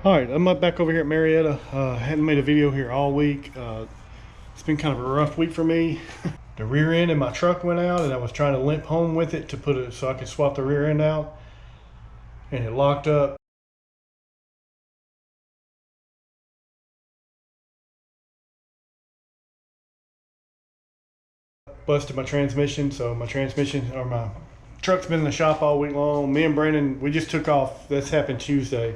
All right, I'm back over here at Marietta. Hadn't made a video here all week. It's been kind of a rough week for me. The rear end of my truck went out, and I was trying to limp home with it to put it so I could swap the rear end out, and it locked up. Busted my transmission, so my truck's been in the shop all week long. Me and Brandon, we just took off. This happened Tuesday.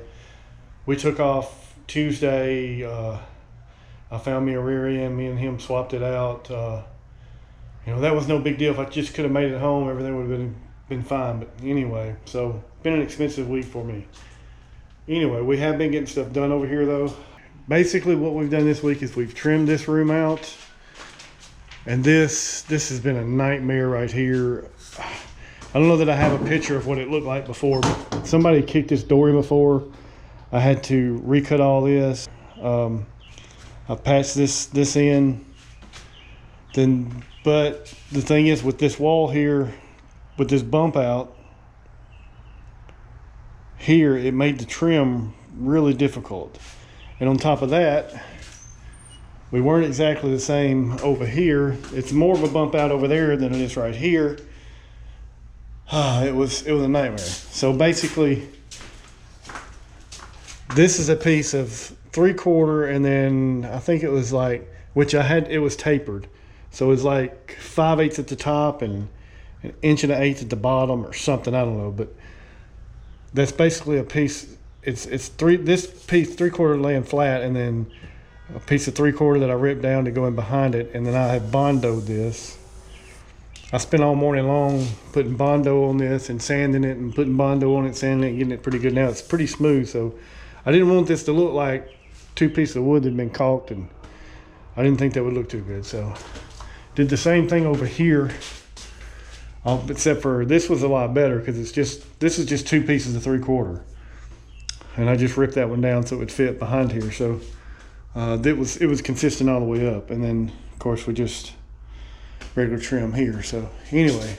We took off Tuesday. I found me a rear end. Me and him swapped it out. That was no big deal. If I just could have made it home, everything would have been fine. But anyway, so been an expensive week for me. Anyway, we have been getting stuff done over here though. Basically, what we've done this week is we've trimmed this room out. And this has been a nightmare right here. I don't know that I have a picture of what it looked like before, but somebody kicked this door in before. I had to recut all this. I patched this in. But the thing is, with this wall here, with this bump out here, it made the trim really difficult. And on top of that, we weren't exactly the same over here. It's more of a bump out over there than it is right here. It was a nightmare. So basically, this is a piece of 3/4, and then I think it was like, it was tapered. So it was like 5/8 at the top and 1 1/8 at the bottom or something, I don't know. But that's basically a piece, this piece 3/4 laying flat, and then a piece of 3/4 that I ripped down to go in behind it, and then I have bondoed this. I spent all morning long putting bondo on this and sanding it and putting bondo on it, sanding it, and getting it pretty good. Now it's pretty smooth, so I didn't want this to look like two pieces of wood that had been caulked, and I didn't think that would look too good. So did the same thing over here, except for this was a lot better because this is just 2 pieces of 3/4, and I just ripped that one down so it would fit behind here. So it was consistent all the way up, and then of course we just regular trim here. So anyway,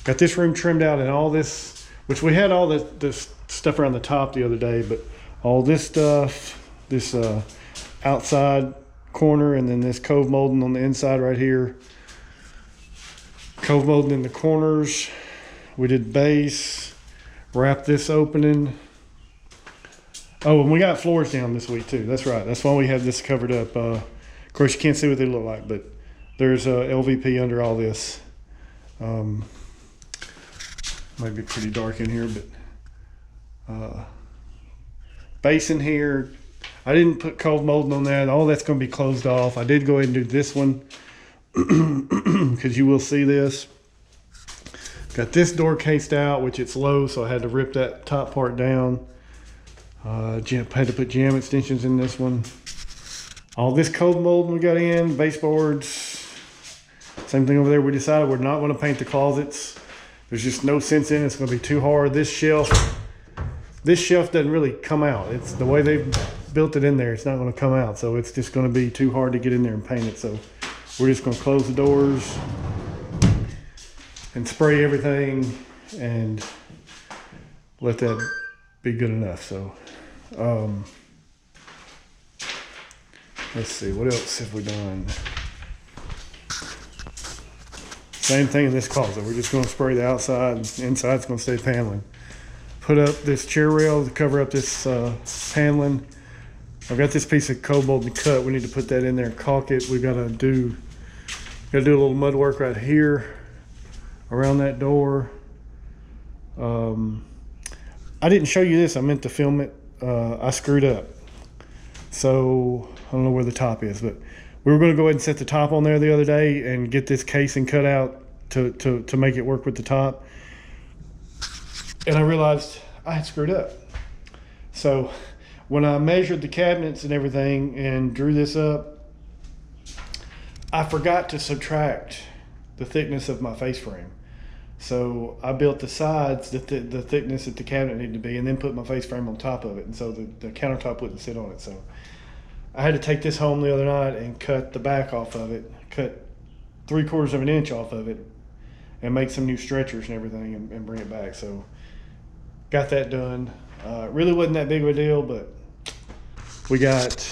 got this room trimmed out, and all this, which we had all this stuff around the top the other day, but all this stuff, this outside corner, and then this cove molding on the inside right here, cove molding in the corners. We did base, wrapped this opening. Oh, and we got floors down this week too. That's right. That's why we have this covered up. Of course, you can't see what they look like, but there's a LVP under all this. Might be pretty dark in here, but basin here. I didn't put cold molding on that. All that's going to be closed off. I did go ahead and do this one because you will see this. Got this door cased out, which it's low, so I had to rip that top part down. Had to put jam extensions in this one. All this cold molding we got in, baseboards. Same thing over there. We decided we're not going to paint the closets. There's just no sense in it. It's going to be too hard. This shelf doesn't really come out. It's the way they've built it in there. It's not going to come out. So it's just going to be too hard to get in there and paint it. So we're just going to close the doors and spray everything and let that be good enough. So let's see, what else have we done? Same thing in this closet. We're just going to spray the outside, and the inside's going to stay paneling. Put up this chair rail to cover up this paneling. I've got this piece of cobalt to cut. We need to put that in there and caulk it. We gotta do a little mud work right here around that door. I didn't show you this. I meant to film it. I screwed up. So I don't know where the top is, but we were going to go ahead and set the top on there the other day and get this casing cut out to make it work with the top. And I realized I had screwed up. So when I measured the cabinets and everything and drew this up, I forgot to subtract the thickness of my face frame. So I built the sides, the thickness that the cabinet needed to be, and then put my face frame on top of it. And so the countertop wouldn't sit on it. So I had to take this home the other night and cut the back off of it, cut 3/4 of an inch off of it, and make some new stretchers and everything and bring it back. So got that done. It really wasn't that big of a deal, but We got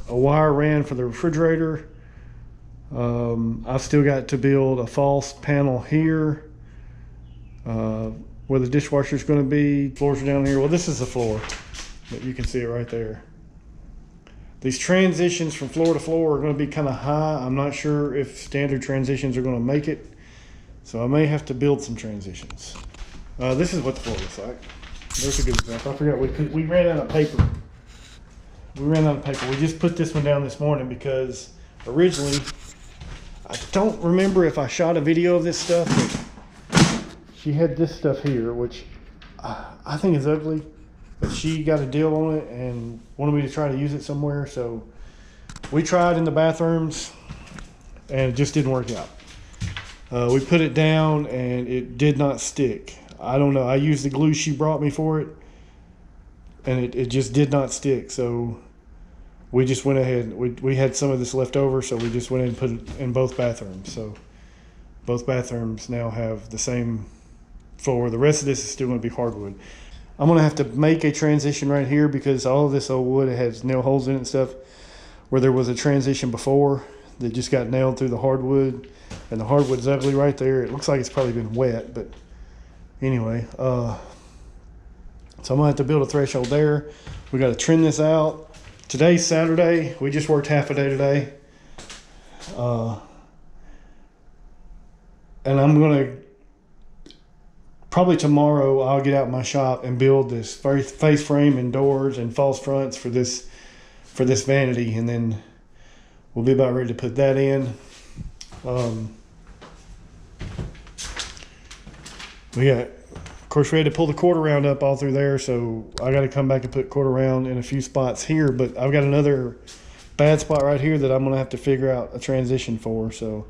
a wire ran for the refrigerator. I've still got to build a false panel here where the dishwasher is going to be. Floors are down here. Well, this is the floor, but you can see it right there. These transitions from floor to floor are going to be kind of high. I'm not sure if standard transitions are going to make it, so I may have to build some transitions. This is what the floor looks like. There's a good example. I forgot we ran out of paper. We just put this one down this morning because originally, I don't remember if I shot a video of this stuff, but she had this stuff here, which I think is ugly, but she got a deal on it and wanted me to try to use it somewhere. So we tried in the bathrooms and it just didn't work out. We put it down and it did not stick. I don't know. I used the glue she brought me for it and it just did not stick. So we just went ahead. We had some of this left over, so we just went ahead and put it in both bathrooms. So both bathrooms now have the same floor. The rest of this is still going to be hardwood. I'm going to have to make a transition right here because all of this old wood, it has nail holes in it and stuff, where there was a transition before that just got nailed through the hardwood, and the hardwood's ugly right there. It looks like it's probably been wet, but anyway, so I'm going to have to build a threshold there. We got to trim this out. Today's Saturday. We just worked half a day today. And I'm going to, probably tomorrow, I'll get out my shop and build this face frame and doors and false fronts for this vanity. And then we'll be about ready to put that in. Of course, we had to pull the quarter round up all through there, so I got to come back and put quarter round in a few spots here. But I've got another bad spot right here that I'm going to have to figure out a transition for. So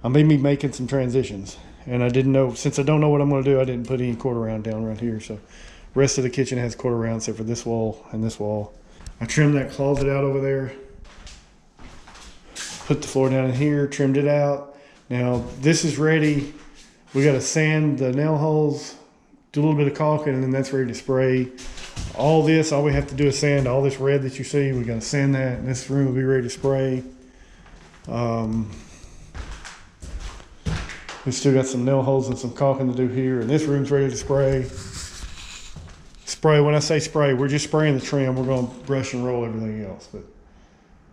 I may be making some transitions, and I didn't know, since I don't know what I'm going to do, I didn't put any quarter round down right here. So rest of the kitchen has quarter round except for this wall and this wall. I trimmed that closet out over there, put the floor down in here, trimmed it out. Now this is ready. We got to sand the nail holes, do a little bit of caulking, and then that's ready to spray. All we have to do is sand all this red that you see. We got to sand that, and this room will be ready to spray. We still got some nail holes and some caulking to do here, and this room's ready to spray. Spray, when I say spray, we're just spraying the trim. We're going to brush and roll everything else, but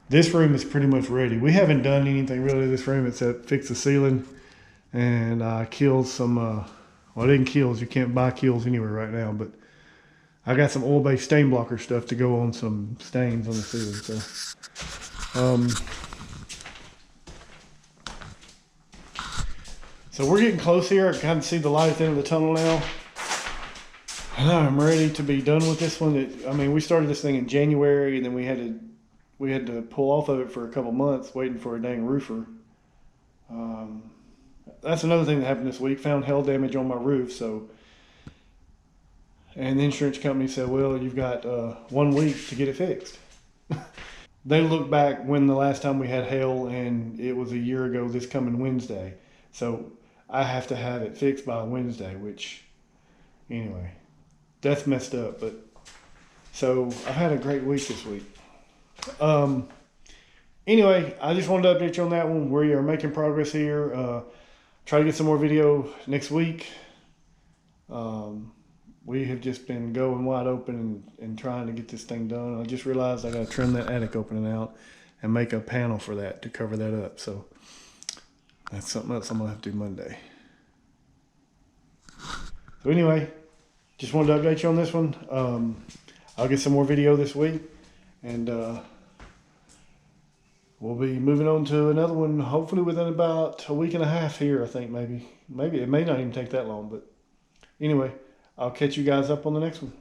this room is pretty much ready. We haven't done anything really to this room except fix the ceiling, and I killed some, well, I didn't kills. You can't buy kills anywhere right now, but I got some oil-based stain blocker stuff to go on some stains on the ceiling. So we're getting close here. I can kind of see the light at the end of the tunnel now. And I'm ready to be done with this one. I mean, we started this thing in January, and then we had to pull off of it for a couple months waiting for a dang roofer. That's another thing that happened this week. Found hail damage on my roof, and the insurance company said, well, you've got 1 week to get it fixed. They looked back when the last time we had hail, and it was a year ago this coming Wednesday. So I have to have it fixed by Wednesday, which, anyway, that's messed up. But so I've had a great week this week. Anyway, I just wanted to update you on that one. We are making progress here. Try to get some more video next week. We have just been going wide open and trying to get this thing done. I just realized I got to trim that attic opening out and make a panel for that to cover that up. So that's something else I'm going to have to do Monday. So anyway, just wanted to update you on this one. I'll get some more video this week, and we'll be moving on to another one hopefully within about a week and a half here, I think. Maybe it may not even take that long, but anyway, I'll catch you guys up on the next one.